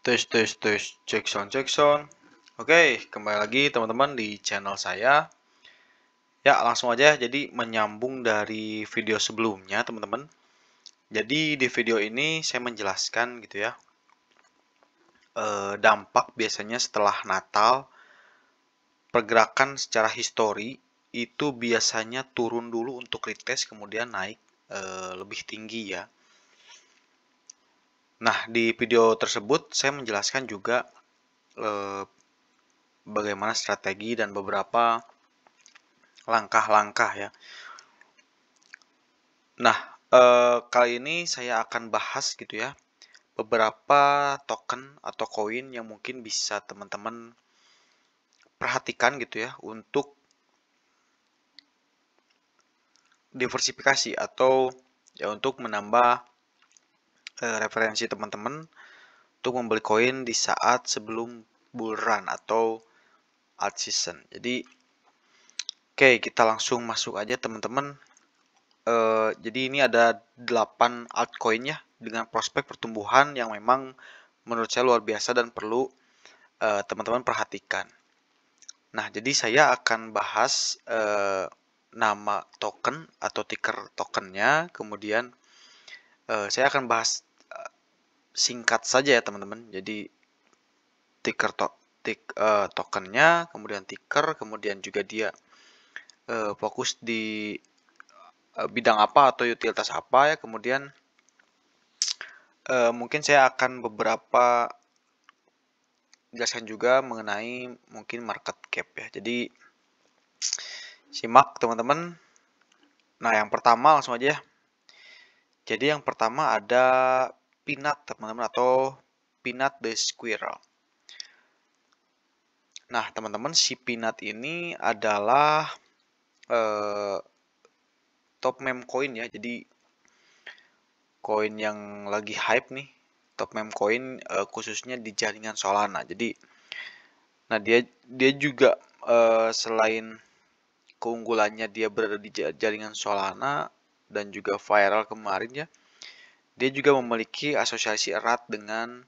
Tes tes tes cek sound. Oke, kembali lagi teman-teman di channel saya. Ya, langsung aja jadi menyambung dari video sebelumnya, teman-teman. Jadi di video ini saya menjelaskan gitu ya. Dampak biasanya setelah Natal, pergerakan secara histori itu biasanya turun dulu untuk retest kemudian naik lebih tinggi ya. Nah, di video tersebut saya menjelaskan juga bagaimana strategi dan beberapa langkah-langkah ya. Nah, kali ini saya akan bahas gitu ya, beberapa token atau koin yang mungkin bisa teman-teman perhatikan gitu ya untuk diversifikasi atau ya untuk menambah referensi teman-teman untuk membeli koin di saat sebelum bull run atau alt season. Jadi, oke, kita langsung masuk aja teman-teman. Jadi ini ada 8 altcoin ya dengan prospek pertumbuhan yang memang menurut saya luar biasa dan perlu teman-teman perhatikan. Nah, jadi saya akan bahas nama token atau ticker tokennya, kemudian saya akan bahas singkat saja ya teman-teman. Jadi ticker tokennya, kemudian ticker, kemudian juga dia fokus di bidang apa atau utilitas apa ya, kemudian mungkin saya akan beberapa jelaskan juga mengenai mungkin market cap ya. Jadi simak teman-teman. Nah, yang pertama langsung aja ya. Jadi yang pertama ada Peanut teman-teman atau Peanut the Squirrel. Nah, teman-teman, si Peanut ini adalah top meme coin ya. Jadi koin yang lagi hype nih, top meme coin khususnya di jaringan Solana. Jadi nah dia juga selain keunggulannya dia berada di jaringan Solana dan juga viral kemarin ya, dia juga memiliki asosiasi erat dengan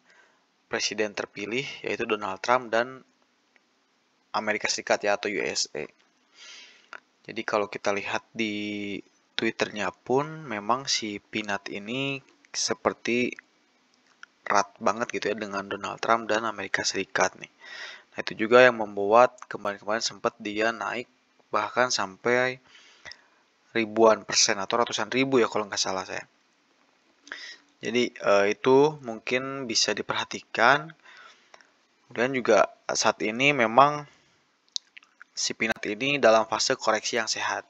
presiden terpilih yaitu Donald Trump dan Amerika Serikat ya atau USA. Jadi kalau kita lihat di Twitternya pun memang si Peanut ini seperti erat banget gitu ya dengan Donald Trump dan Amerika Serikat nih. Nah, itu juga yang membuat kemarin-kemarin sempat dia naik bahkan sampai ribuan persen atau ratusan ribu ya kalau nggak salah saya. Jadi itu mungkin bisa diperhatikan. Kemudian juga saat ini memang si Peanut ini dalam fase koreksi yang sehat.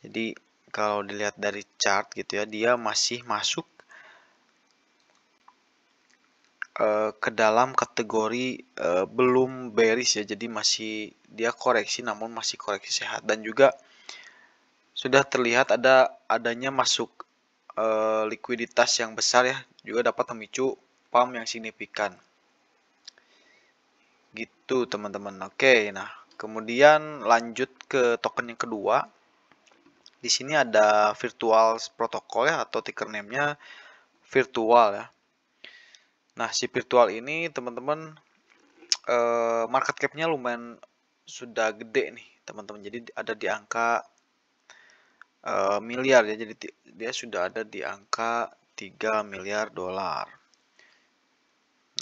Jadi kalau dilihat dari chart gitu ya, dia masih masuk ke dalam kategori belum bearish ya. Jadi masih dia koreksi namun masih koreksi sehat dan juga sudah terlihat adanya masuk likuiditas yang besar ya, juga dapat memicu pump yang signifikan. Gitu teman-teman. Oke, nah kemudian lanjut ke token yang kedua. Di sini ada virtual protocol ya atau ticker name-nya virtual ya. Nah, si virtual ini teman-teman market cap-nya lumayan sudah gede nih teman-teman. Jadi ada di angka miliar ya. Jadi dia sudah ada di angka 3 miliar dolar.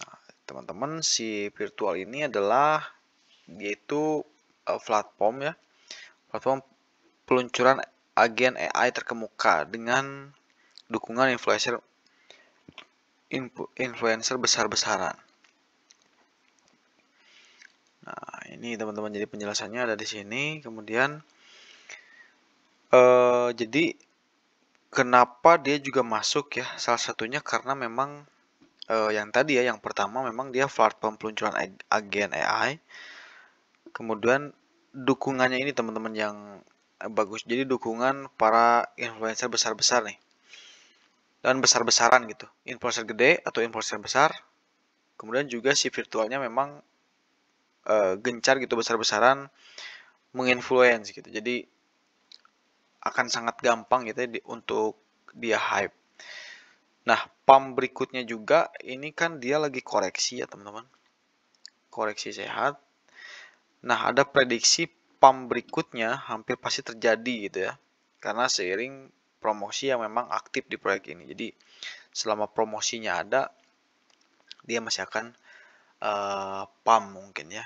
Nah, teman-teman, si virtual ini adalah yaitu platform ya. Platform peluncuran agen AI terkemuka dengan dukungan influencer besar-besaran. Nah, ini teman-teman jadi penjelasannya ada di sini. Kemudian jadi kenapa dia juga masuk ya? Salah satunya karena memang yang tadi ya, yang pertama memang dia platform peluncuran agen AI. Kemudian dukungannya ini teman-teman yang bagus. Jadi dukungan para influencer besar-besar nih. Dan besar-besaran gitu. Influencer gede atau influencer besar. Kemudian juga si virtualnya memang gencar gitu besar-besaran menginfluence gitu. Jadi akan sangat gampang gitu ya untuk dia hype. Nah, pump berikutnya juga, ini kan dia lagi koreksi ya teman-teman, koreksi sehat. Nah, ada prediksi pump berikutnya hampir pasti terjadi gitu ya, karena seiring promosi yang memang aktif di proyek ini. Jadi selama promosinya ada, dia masih akan pump mungkin ya.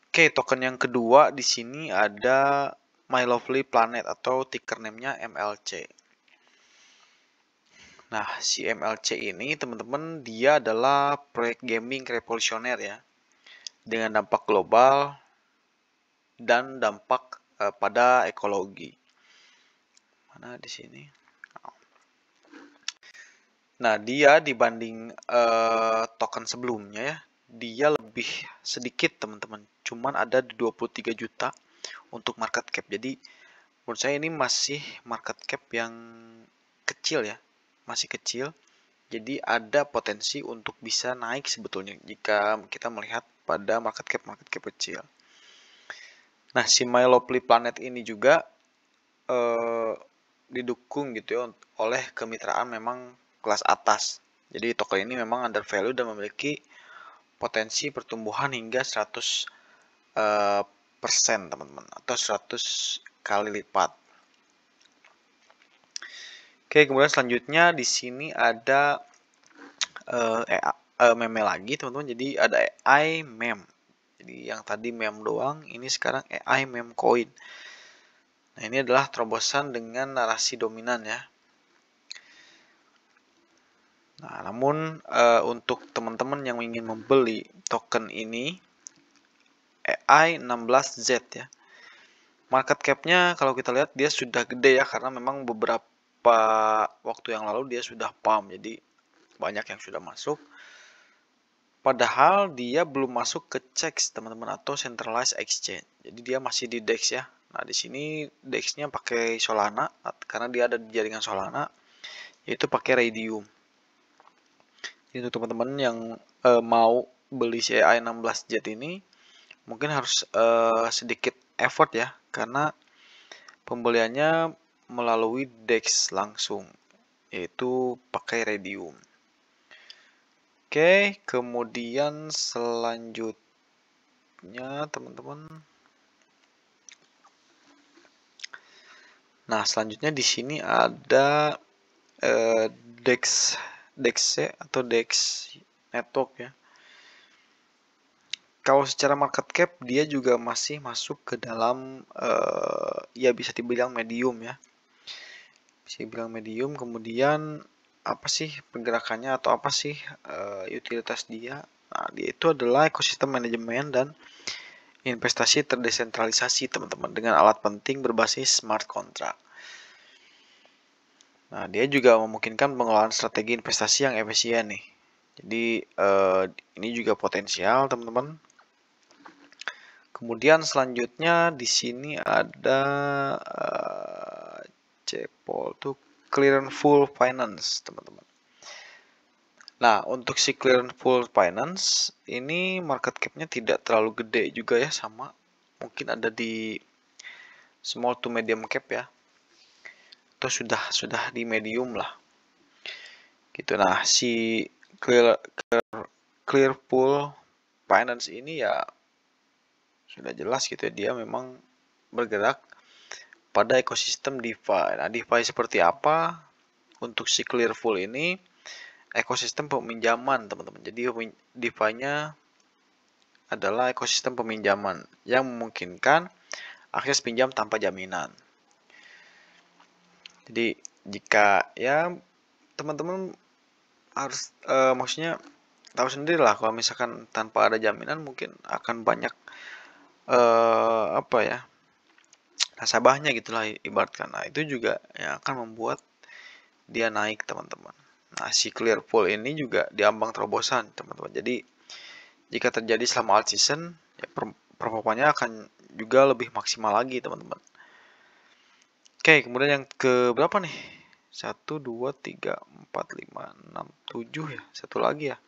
Oke, token yang kedua di sini ada My Lovely Planet atau ticker name-nya MLC. Nah, si MLC ini teman-teman dia adalah proyek gaming revolusioner ya, dengan dampak global dan dampak pada ekologi. Mana di sini? Nah, dia dibanding token sebelumnya ya, dia lebih sedikit teman-teman. Cuman ada di 23 juta untuk market cap. Jadi menurut saya ini masih market cap yang kecil ya, masih kecil. Jadi ada potensi untuk bisa naik sebetulnya jika kita melihat pada market cap kecil. Nah, si My Lovely Planet ini juga didukung gitu ya oleh kemitraan memang kelas atas. Jadi token ini memang undervalue dan memiliki potensi pertumbuhan hingga 100% teman-teman, atau 100 kali lipat. Oke, kemudian selanjutnya di sini ada meme lagi teman-teman. Jadi ada AI meme. Jadi yang tadi meme doang, ini sekarang AI meme coin. Nah, ini adalah terobosan dengan narasi dominan ya. Nah, namun untuk teman-teman yang ingin membeli token ini AI16Z ya, market cap-nya kalau kita lihat dia sudah gede ya, karena memang beberapa waktu yang lalu dia sudah pump, jadi banyak yang sudah masuk. Padahal dia belum masuk ke CEX teman-teman, atau centralized exchange. Jadi dia masih di DEX ya. Nah, di sini DEX-nya pakai Solana karena dia ada di jaringan Solana, yaitu pakai Raydium. Jadi untuk teman-teman yang mau beli CAI 16Z ini mungkin harus sedikit effort ya, karena pembeliannya melalui DEX langsung, yaitu pakai Raydium. Oke, kemudian selanjutnya teman-teman. Nah, selanjutnya di sini ada DEX atau DEX network ya. Kalau secara market cap dia juga masih masuk ke dalam ya bisa dibilang medium ya. Bisa dibilang medium. Kemudian apa sih pergerakannya atau apa sih utilitas dia? Nah, dia itu adalah ekosistem manajemen dan investasi terdesentralisasi teman-teman, dengan alat penting berbasis smart contract. Nah, dia juga memungkinkan pengelolaan strategi investasi yang efisien nih. Jadi ini juga potensial teman-teman. Kemudian selanjutnya di sini ada Cepol tuh Clearful Finance teman-teman. Nah, untuk si Clearful Finance ini market cap-nya tidak terlalu gede juga ya, sama mungkin ada di small to medium cap ya, atau sudah di medium lah gitu. Nah, si Clearful Finance ini ya sudah jelas gitu ya, dia memang bergerak pada ekosistem DeFi. Nah, DeFi seperti apa? Untuk si Clearful ini ekosistem peminjaman teman-teman. Jadi DeFi-nya adalah ekosistem peminjaman yang memungkinkan akses pinjam tanpa jaminan. Jadi jika ya teman-teman harus maksudnya tahu sendiri lah, kalau misalkan tanpa ada jaminan mungkin akan banyak apa ya, nasabahnya gitulah ibaratkan. Nah, itu juga yang akan membuat dia naik teman-teman. Nah, si Clearful ini juga diambang terobosan teman-teman. Jadi jika terjadi selama alt season ya, performanya akan juga lebih maksimal lagi teman-teman. Oke, kemudian yang ke berapa nih? 1, 2, 3, 4, 5, 6, 7 ya. Satu lagi ya.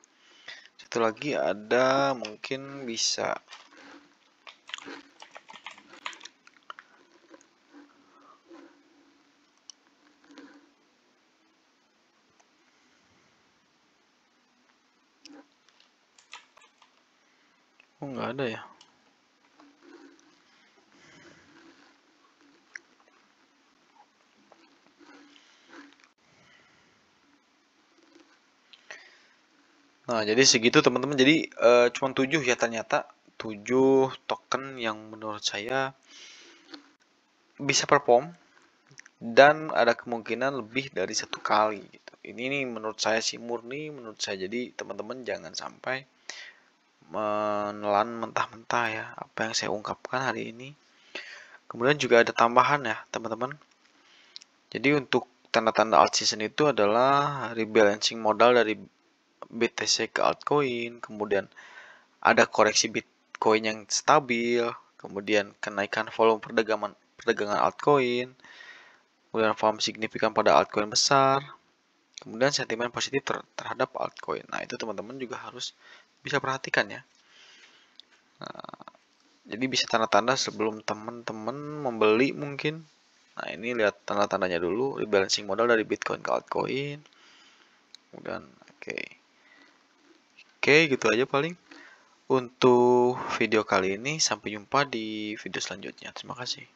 Satu lagi ada mungkin bisa Oh, nggak ada ya. Nah, jadi segitu teman-teman. Jadi cuma 7 ya ternyata. 7 token yang menurut saya bisa perform dan ada kemungkinan lebih dari 1 kali gitu. Ini nih menurut saya sih murni menurut saya. Jadi teman-teman jangan sampai menelan mentah-mentah ya apa yang saya ungkapkan hari ini. Kemudian juga ada tambahan ya teman-teman. Jadi untuk tanda-tanda alt season itu adalah rebalancing modal dari BTC ke altcoin, kemudian ada koreksi Bitcoin yang stabil, kemudian kenaikan volume perdagangan altcoin, kemudian volume signifikan pada altcoin besar, kemudian sentimen positif terhadap altcoin. Nah, itu teman-teman juga harus bisa perhatikan ya. Nah, jadi bisa tanda-tanda sebelum teman-teman membeli mungkin. Nah, ini lihat tanda-tandanya dulu, rebalancing modal dari Bitcoin ke altcoin. Kemudian oke. Oke, gitu aja paling. Untuk video kali ini, sampai jumpa di video selanjutnya. Terima kasih.